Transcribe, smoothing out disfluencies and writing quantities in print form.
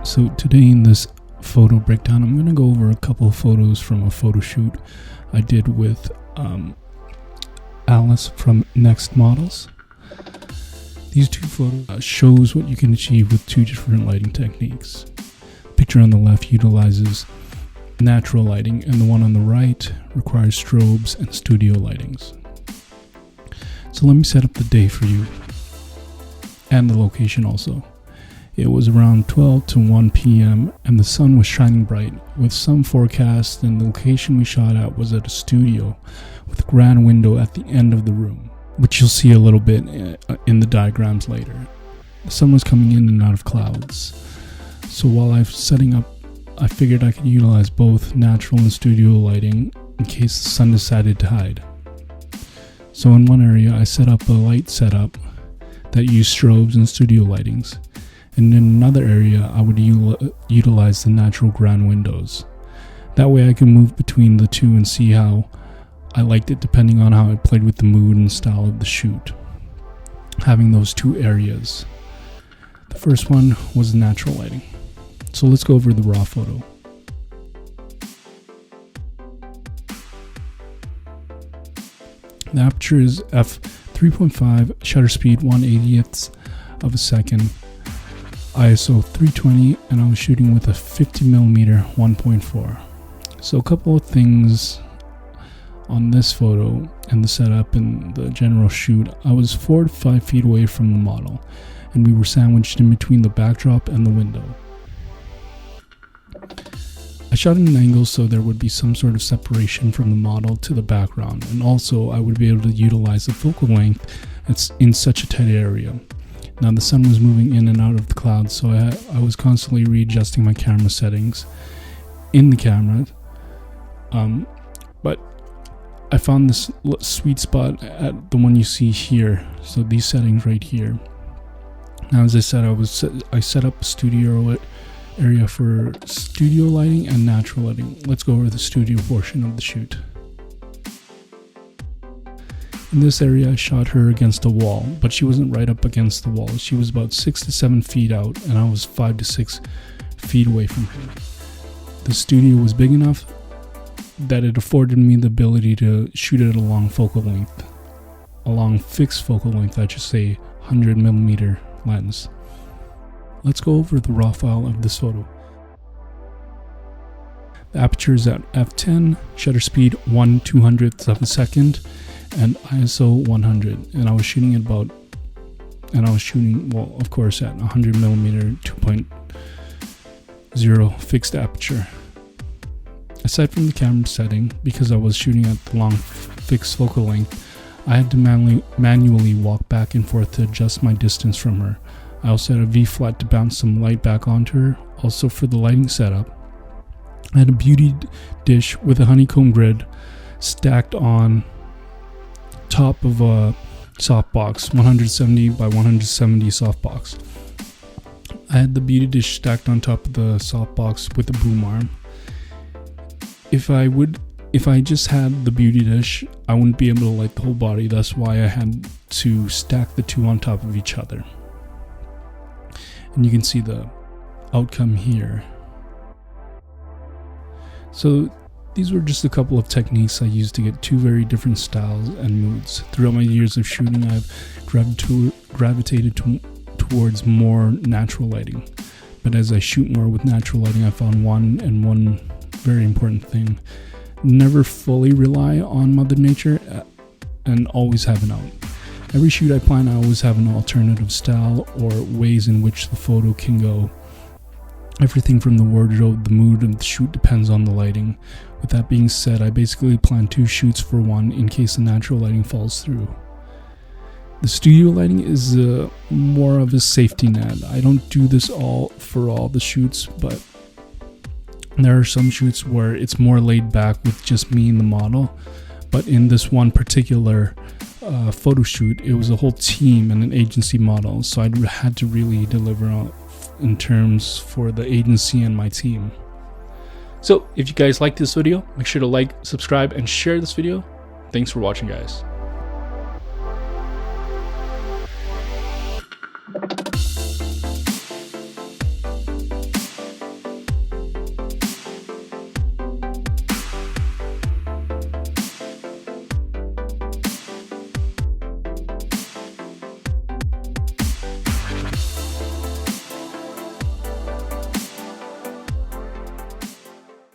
So today in this photo breakdown, I'm going to go over a couple of photos from a photo shoot I did with Alice from Next Models. These two photos shows what you can achieve with two different lighting techniques. The picture on the left utilizes natural lighting, and the one on the right requires strobes and studio lightings. So let me set up the day for you, and the location also. It was around 12 to 1 p.m. and the sun was shining bright with some forecast, and the location we shot at was at a studio with a grand window at the end of the room, which you'll see a little bit in the diagrams later. The sun was coming in and out of clouds, so while I was setting up, I figured I could utilize both natural and studio lighting in case the sun decided to hide. So in one area I set up a light setup that used strobes and studio lightings. And in another area, I would utilize the natural grand windows. That way I can move between the two and see how I liked it depending on how it played with the mood and style of the shoot. Having those two areas. The first one was natural lighting. So let's go over the raw photo. The aperture is f3.5, shutter speed 1/80th of a second. ISO 320, and I was shooting with a 50mm 1.4. So a couple of things on this photo and the setup and the general shoot. I was 4 to 5 feet away from the model, and we were sandwiched in between the backdrop and the window. I shot at an angle so there would be some sort of separation from the model to the background, and also I would be able to utilize the focal length in such a tight area. Now the sun was moving in and out of the clouds, so I was constantly readjusting my camera settings in the camera. But I found this sweet spot at the one you see here. So these settings right here. Now, as I said, I set up a studio area for studio lighting and natural lighting. Let's go over the studio portion of the shoot. In this area, I shot her against a wall, but she wasn't right up against the wall. She was about 6 to 7 feet out, and I was 5 to 6 feet away from her. The studio was big enough that it afforded me the ability to shoot at a long focal length. A long fixed focal length, I should say, 100mm lens. Let's go over the raw file of this photo. The aperture is at f10, shutter speed 1/200th of a second, and ISO 100, and I was shooting, well, of course, at 100mm 2.0 fixed aperture. Aside from the camera setting, because I was shooting at the long fixed focal length, I had to manually walk back and forth to adjust my distance from her. I also had a V-flat to bounce some light back onto her. Also, for the lighting setup, I had a beauty dish with a honeycomb grid stacked on top of a softbox, 170 by 170 softbox. I had the beauty dish stacked on top of the softbox with a boom arm. If I just had the beauty dish, I wouldn't be able to light the whole body. That's why I had to stack the two on top of each other. And you can see the outcome here. So these were just a couple of techniques I used to get two very different styles and moods. Throughout my years of shooting, I've gravitated towards more natural lighting. But as I shoot more with natural lighting, I found one very important thing. Never fully rely on Mother Nature and always have an out. Every shoot I plan, I always have an alternative style or ways in which the photo can go. Everything from the wardrobe, the mood of the shoot depends on the lighting. With that being said, I basically plan 2 shoots for one in case the natural lighting falls through. The studio lighting is more of a safety net. I don't do this for all the shoots, but there are some shoots where it's more laid back with just me and the model. But in this one particular photo shoot, it was a whole team and an agency model, so I had to really deliver in terms for the agency and my team. So if you guys like this video, make sure to like, subscribe, and share this video. Thanks for watching, guys.